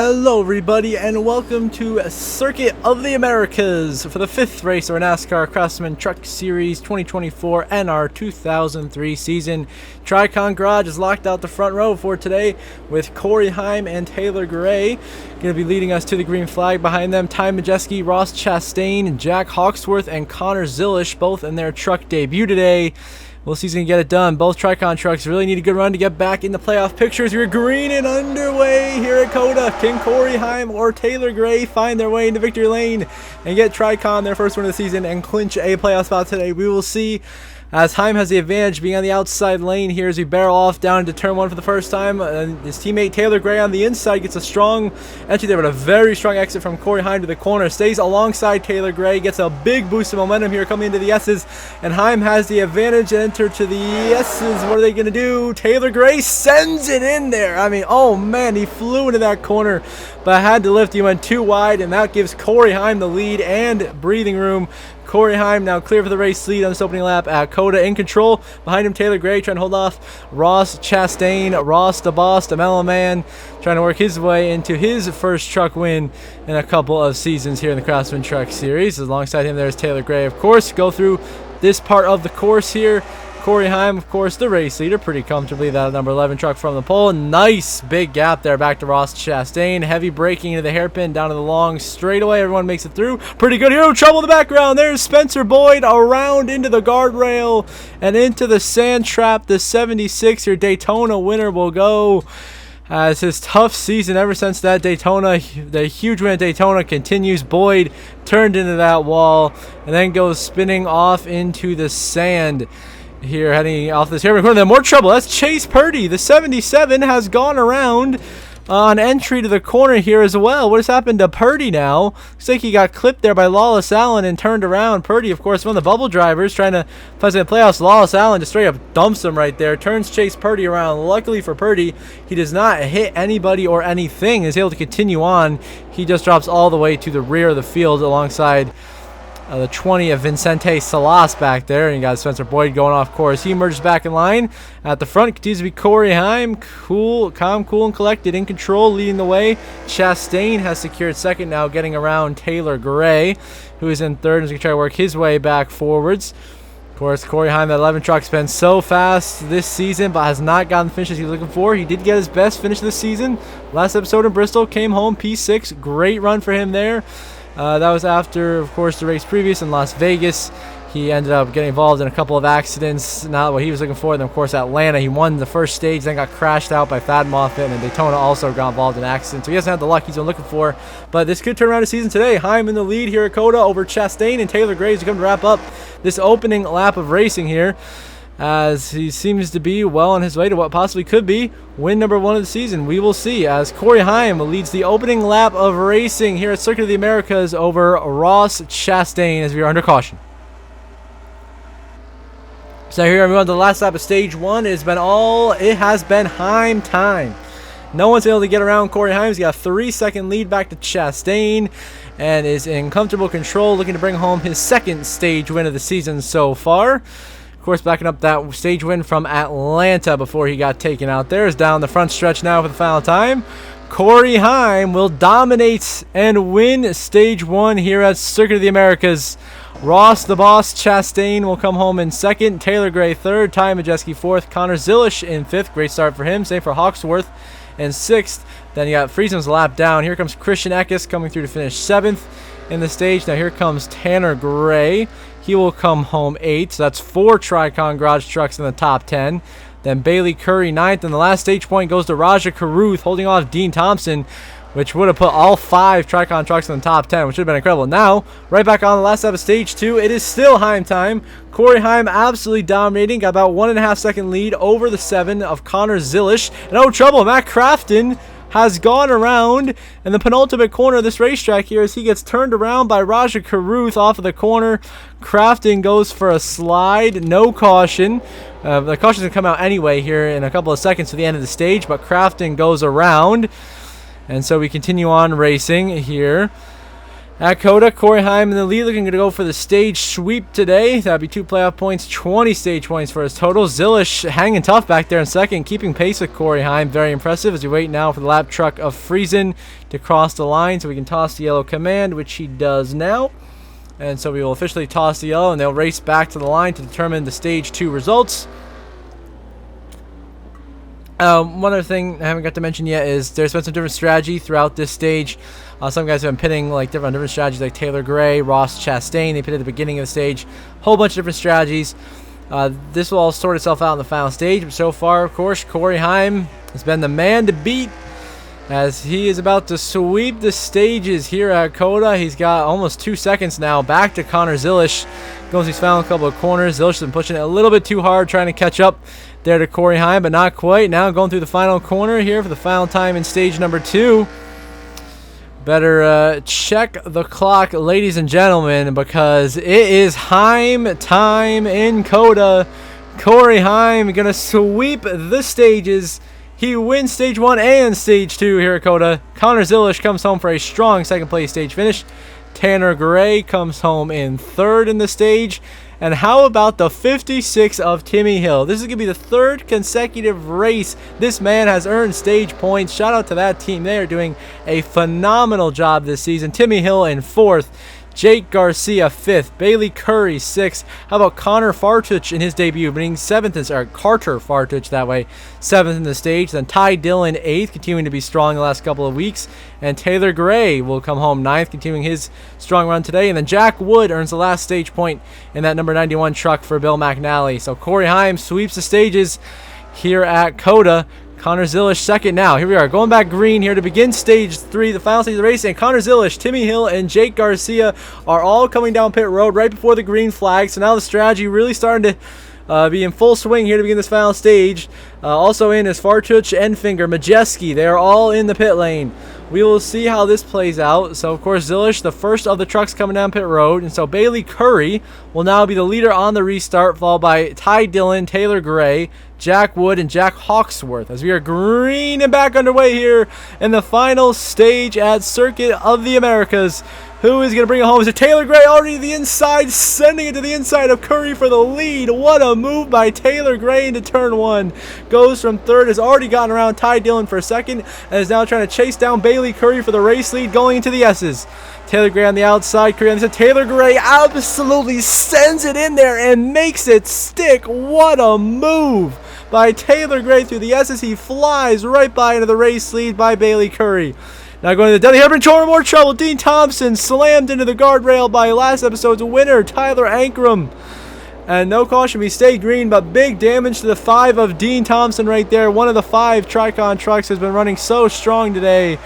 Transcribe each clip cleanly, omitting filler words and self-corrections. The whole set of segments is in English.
Hello everybody and welcome to Circuit of the Americas for the 5th race of our NASCAR Craftsman Truck Series 2024 and our 2003 season. Tricon Garage is locked out the front row for today with Corey Heim and Taylor Gray going to be leading us to the green flag. Behind them, Ty Majeski, Ross Chastain, Jack Hawksworth, and Connor Zilisch, both in their truck debut today. We'll see who's going to get it done. Both Tricon trucks really need a good run to get back in the playoff pictures. We're green and underway here at COTA. Can Corey Heim or Taylor Gray find their way into victory lane and get Tricon their first win of the season and clinch a playoff spot today? We will see, as Heim has the advantage being on the outside lane here as we barrel off down into turn one for the first time. And his teammate Taylor Gray on the inside gets a strong entry there, but a very strong exit from Corey Heim to the corner. Stays alongside Taylor Gray, gets a big boost of momentum here coming into the S's, and Heim has the advantage and enter to the S's. What are they going to do? Taylor Gray sends it in there. I mean, oh man, he flew into that corner, but had to lift. He went too wide, and that gives Corey Heim the lead and breathing room. Corey Heim now clear for the race lead on this opening lap at COTA, in control. Behind him, Taylor Gray trying to hold off Ross Chastain. Ross the boss, the mellow man, trying to work his way into his first truck win in a couple of seasons here in the Craftsman Truck Series. Alongside him, there's Taylor Gray, of course. Go through this part of the course here. Corey Heim, of course, the race leader, pretty comfortably. That number 11 truck from the pole. Nice big gap there back to Ross Chastain. Heavy braking into the hairpin, down to the long straightaway. Everyone makes it through. Pretty good here. Trouble in the background. There's Spencer Boyd around into the guardrail and into the sand trap. The 76er Daytona winner will go. As his tough season ever since that Daytona, the huge win at Daytona continues. Boyd turned into that wall and then goes spinning off into the sand. Here, heading off this hairpin corner, more trouble. That's Chase Purdy. The 77 has gone around on entry to the corner here as well. What has happened to Purdy now? Looks like he got clipped there by Lawless Allen and turned around. Purdy, of course, one of the bubble drivers trying to play in the playoffs. Lawless Allen just straight up dumps him right there. Turns Chase Purdy around. Luckily for Purdy, he does not hit anybody or anything. Is able to continue on. He just drops all the way to the rear of the field alongside the 20 of Vincente Salas back there. And you got Spencer Boyd going off course. He emerges back in line. At the front continues to be Corey Heim. Calm, cool, and collected, in control, leading the way. Chastain has secured second now, getting around Taylor Gray, who is in third, as he try to work his way back forwards. Of course, Corey Heim, that 11 truck's been so fast this season, but has not gotten the finishes he was looking for. He did get his best finish this season. Last episode in Bristol, came home P6. Great run for him there. That was after, of course, the race previous in Las Vegas. He ended up getting involved in a couple of accidents, not what he was looking for. Then, of course, Atlanta, he won the first stage, then got crashed out by Thad Moffitt, and Daytona also got involved in an accident. So he hasn't had the luck he's been looking for. But this could turn around his season today. Heim in the lead here at COTA over Chastain and Taylor Gray as we come to wrap up this opening lap of racing here, as he seems to be well on his way to what possibly could be win number 1 of the season. We will see, as Corey Heim leads the opening lap of racing here at Circuit of the Americas over Ross Chastain as we are under caution. So here we go on the last lap of stage 1. It has been Heim time. No one's able to get around Corey Heim. He's got a 3-second lead back to Chastain and is in comfortable control, looking to bring home his second stage win of the season so far. Of course, backing up that stage win from Atlanta before he got taken out there. Is down the front stretch now for the final time. Corey Heim will dominate and win stage 1 here at Circuit of the Americas. Ross the boss Chastain will come home in second. Taylor Gray third. Ty Majeski fourth. Connor Zilisch in fifth. Great start for him. Same for Hawksworth in sixth. Then you got Friesen's lap down. Here comes Christian Eckes coming through to finish seventh in the stage. Now here comes Tanner Gray. He will come home 8th. So that's 4 Tricon Garage trucks in the top 10. Then Bailey Curry 9th. And the last stage point goes to Raja Caruth, holding off Dean Thompson, which would have put all 5 Tricon trucks in the top 10, which would have been incredible. Now, right back on the last step of stage 2, it is still Heim time. Corey Heim absolutely dominating. Got about 1.5 second lead over the 7 of Connor Zilisch. No trouble. Matt Crafton has gone around in the penultimate corner of this racetrack here as he gets turned around by Raja Caruth off of the corner. Crafton goes for a slide, no caution. The caution's going to come out anyway here in a couple of seconds to the end of the stage, but Crafton goes around. And so we continue on racing here At Coda, Corey Heim in the lead, looking to go for the stage sweep today. That'd be 2 playoff points, 20 stage points for his total. Zilish hanging tough back there in second, keeping pace with Corey Heim. Very impressive as we wait now for the lap truck of Friesen to cross the line so we can toss the yellow command, which he does now. And so we will officially toss the yellow, and they'll race back to the line to determine the stage 2 results. One other thing I haven't got to mention yet is there's been some different strategy throughout this stage. Some guys have been pitting like different strategies, like Taylor Gray, Ross Chastain. They pitted at the beginning of the stage. Whole bunch of different strategies. This will all sort itself out in the final stage. But so far, of course, Corey Heim has been the man to beat as he is about to sweep the stages here at Coda. He's got almost 2 seconds now. Back to Connor Zilish. Goes he's found a couple of corners. Zilish has been pushing it a little bit too hard, trying to catch up there to Corey Heim, but not quite. Now going through the final corner here for the final time in stage number 2. Better check the clock, ladies and gentlemen, because it is Heim time in Coda. Corey Heim gonna sweep the stages. He wins stage 1 and stage 2 here at Coda. Connor Zilish comes home for a strong second place stage finish. Tanner Gray comes home in 3rd in the stage. And how about the 56 of Timmy Hill? This is going to be the 3rd consecutive race this man has earned stage points. Shout out to that team. They are doing a phenomenal job this season. Timmy Hill in 4th. Jake Garcia 5th, Bailey Curry 6th. How about Connor Fartuch in his debut, being 7th, or Carter Fartuch that way, 7th in the stage. Then Ty Dillon 8th, continuing to be strong the last couple of weeks. And Taylor Gray will come home 9th, continuing his strong run today. And then Jack Wood earns the last stage point in that number 91 truck for Bill McNally. So Corey Heim sweeps the stages here at Coda. Connor Zilish 2nd now. Here we are, going back green here to begin stage 3, the final stage of the race. And Connor Zilish, Timmy Hill, and Jake Garcia are all coming down pit road right before the green flag. So now the strategy really starting to be in full swing here to begin this final stage. Also in is Fartuch, Enfinger, Majeski. They are all in the pit lane. We will see how this plays out. So, of course, Zilish, the first of the trucks coming down pit road. And so Bailey Curry will now be the leader on the restart, followed by Ty Dillon, Taylor Gray, Jack Wood, and Jack Hawksworth, as we are green and back underway here in the final stage at Circuit of the Americas. Who is going to bring it home? Is it Taylor Gray already to the inside, sending it to the inside of Curry for the lead? What a move by Taylor Gray into turn 1. Goes from 3rd, has already gotten around Ty Dillon for 2nd, and is now trying to chase down Bailey Curry for the race lead going into the S's. Taylor Gray on the outside, Curry on the inside. Taylor Gray absolutely sends it in there and makes it stick. What a move by Taylor Gray through the S's. He flies right by into the race lead by Bailey Curry. Now going to the Deli Herbert, more trouble. Dean Thompson slammed into the guardrail by last episode's winner, Tyler Ankrum. And no caution, we stay green, but big damage to the 5 of Dean Thompson right there. One of the 5 Tricon trucks has been running so strong today.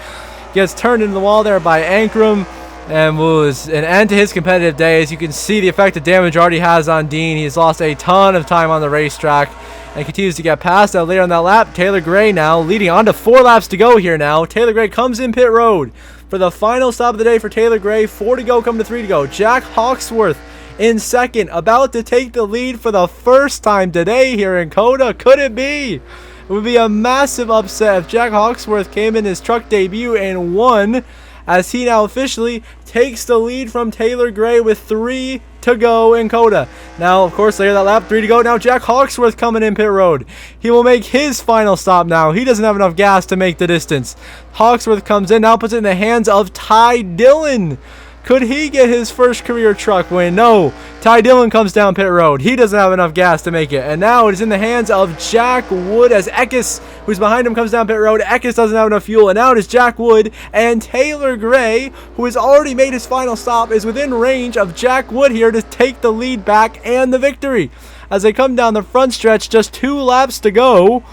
Gets turned into the wall there by Ankrum. And was an end to his competitive day. As you can see, the effect of damage already has on Dean. He's lost a ton of time on the racetrack and continues to get past out later on that lap. Taylor Gray now leading on to 4 laps to go here now. Taylor Gray comes in pit road for the final stop of the day for Taylor Gray. 4 to go, coming to 3 to go. Jack Hawksworth in 2nd, about to take the lead for the first time today here in Coda. Could it be? It would be a massive upset if Jack Hawksworth came in his truck debut and won, as he now officially takes the lead from Taylor Gray with 3 to go in Coda. Now, of course, later that lap, 3 to go. Now Jack Hawksworth coming in pit road. He will make his final stop now. He doesn't have enough gas to make the distance. Hawksworth comes in, now puts it in the hands of Ty Dillon. Could he get his first career truck win? No. Ty Dillon comes down pit road. He doesn't have enough gas to make it. And now it is in the hands of Jack Wood as Eckes, who's behind him, comes down pit road. Eckes doesn't have enough fuel. And now it is Jack Wood, and Taylor Gray, who has already made his final stop, is within range of Jack Wood here to take the lead back and the victory. As they come down the front stretch, just 2 laps to go.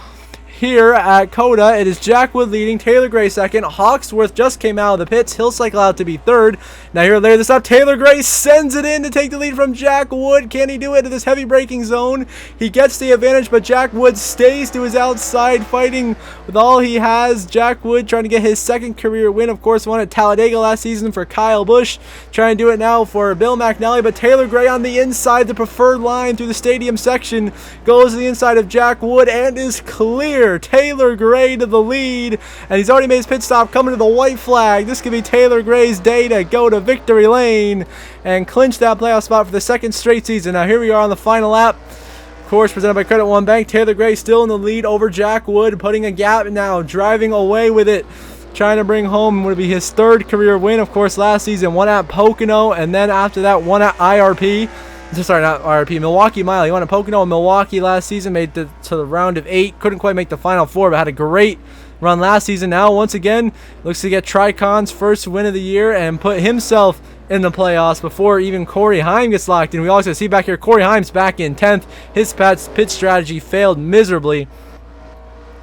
Here at Coda, it is Jack Wood leading, Taylor Gray 2nd. Hawksworth just came out of the pits. He'll cycle out to be 3rd. Now here later this up, Taylor Gray sends it in to take the lead from Jack Wood. Can he do it in this heavy braking zone? He gets the advantage, but Jack Wood stays to his outside, fighting with all he has. Jack Wood trying to get his 2nd career win. Of course, won at Talladega last season for Kyle Busch. Trying to do it now for Bill McNally, but Taylor Gray on the inside, the preferred line through the stadium section, goes to the inside of Jack Wood and is clear here. Taylor Gray to the lead, and he's already made his pit stop coming to the white flag. This could be Taylor Gray's day to go to victory lane and clinch that playoff spot for the second straight season. Now here we are on the final lap. Of course, presented by Credit One Bank. Taylor Gray still in the lead over Jack Wood, putting a gap now, driving away with it, trying to bring home would be his third career win. Of course, last season, one at Pocono, and then after that, one at IRP. Sorry, not IRP, Milwaukee Mile. He won at Pocono and Milwaukee last season, made it to the round of 8. Couldn't quite make the final 4, but had a great run last season. Now, once again, looks to get Tricon's first win of the year and put himself in the playoffs before even Corey Heim gets locked in. We also see back here, Corey Heim's back in 10th. His pit strategy failed miserably.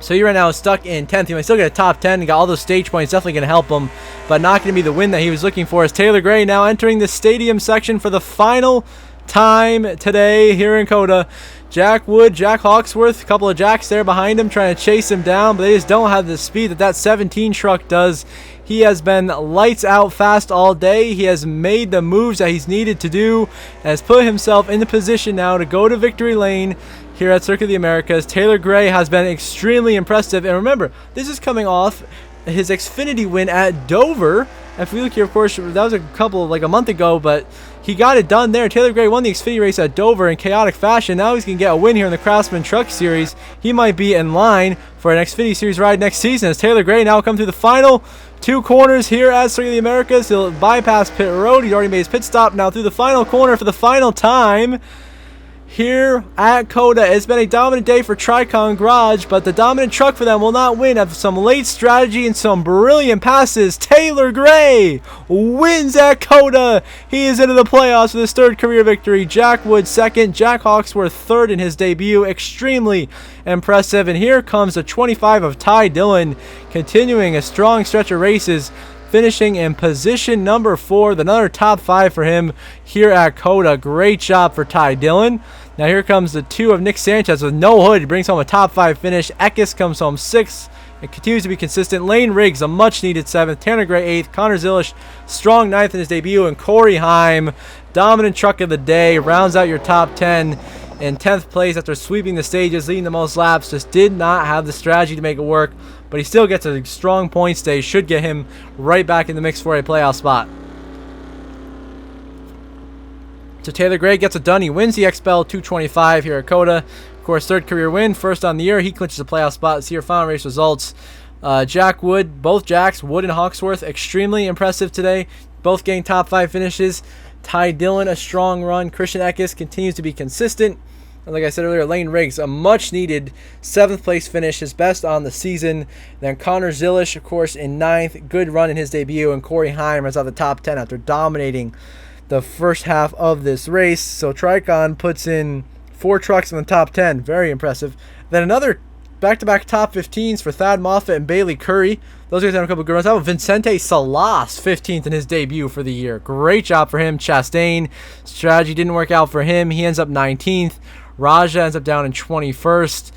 So he right now is stuck in 10th. He might still get a top 10 and got all those stage points. Definitely going to help him, but not going to be the win that he was looking for. As Taylor Gray now entering the stadium section for the final time today here in COTA. Jack Wood, Jack Hawksworth, a couple of Jacks there behind him trying to chase him down, but they just don't have the speed that 17 truck does. He has been lights out fast all day. He has made the moves that he's needed to do, has put himself in the position now to go to victory lane here at Circuit of the Americas. Taylor Gray has been extremely impressive, and remember, this is coming off his Xfinity win at Dover. If we look here, of course, that was a month ago, but he got it done there. Taylor Gray won the Xfinity race at Dover in chaotic fashion. Now he's going to get a win here in the Craftsman Truck Series. He might be in line for an Xfinity Series ride next season as Taylor Gray now come through the final 2 corners here at Circuit of the Americas. He'll bypass pit road. He's already made his pit stop now through the final corner for the final time here at COTA. It's been a dominant day for Tricon Garage, but the dominant truck for them will not win after some late strategy and some brilliant passes. Taylor Gray wins at COTA. He is into the playoffs with his 3rd career victory. Jack Wood 2nd, Jack Hawksworth 3rd in his debut. Extremely impressive. And here comes the 25 of Ty Dillon, continuing a strong stretch of races, finishing in position number 4, another top 5 for him here at COTA. Great job for Ty Dillon. Now here comes the 2 of Nick Sanchez with no hood. He brings home a top 5 finish. Eckes comes home 6th. It continues to be consistent. Lane Riggs, a much-needed 7th. Tanner Gray 8th. Connor Zilish, strong 9th in his debut. And Corey Heim, dominant truck of the day, rounds out your top 10 in 10th place after sweeping the stages, leading the most laps. Just did not have the strategy to make it work, but he still gets a strong points day. Should get him right back in the mix for a playoff spot. So Taylor Gray gets it done. He wins the XPEL 225 here at COTA. Of course, 3rd career win, 1st on the year. He clinches a playoff spot. See your final race results. Jack Wood, both Jacks, Wood and Hawksworth, extremely impressive today. Both getting top 5 finishes. Ty Dillon, a strong run. Christian Eckes continues to be consistent. And like I said earlier, Lane Riggs, a much-needed 7th place finish, his best on the season. Then Connor Zilish, of course, in 9th. Good run in his debut. And Corey Heim is out the top 10 after dominating the first half of this race. So Tricon puts in 4 trucks in the top 10. Very impressive. Then another back-to-back top 15s for Thad Moffitt and Bailey Curry. Those guys have a couple of good runs. How about Vicente Salas, 15th in his debut for the year. Great job for him. Chastain, strategy didn't work out for him. He ends up 19th. Raja ends up down in 21st.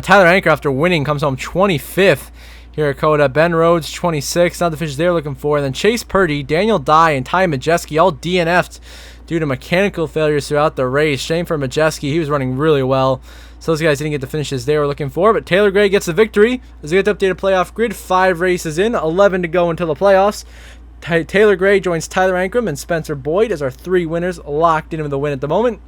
Tyler Anker, after winning, comes home 25th here at COTA. Ben Rhodes, 26th. Not the finishes they're looking for. And then Chase Purdy, Daniel Dye, and Ty Majeski all DNF'd due to mechanical failures throughout the race. Shame for Majeski. He was running really well. So those guys didn't get the finishes they were looking for. But Taylor Gray gets the victory as we get the updated playoff grid. 5 races in, 11 to go until the playoffs. Taylor Gray joins Tyler Ankrum and Spencer Boyd as our 3 winners locked in with the win at the moment.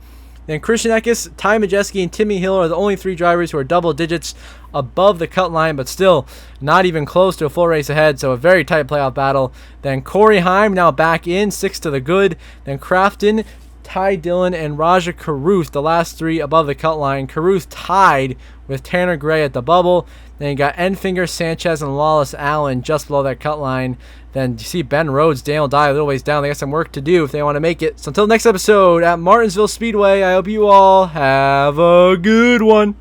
Then Christian Eckes, Ty Majeski, and Timmy Hill are the only 3 drivers who are double digits above the cut line, but still not even close to a full race ahead, so a very tight playoff battle. Then Corey Heim now back in, 6 to the good. Then Crafton, Ty Dillon, and Raja Caruth, the last 3 above the cut line. Caruth tied with Tanner Gray at the bubble. Then you got Enfinger, Sanchez, and Lawless Allen just below that cut line. Then you see Ben Rhodes, Daniel Dye a little ways down. They got some work to do if they want to make it. So until next episode at Martinsville Speedway, I hope you all have a good one.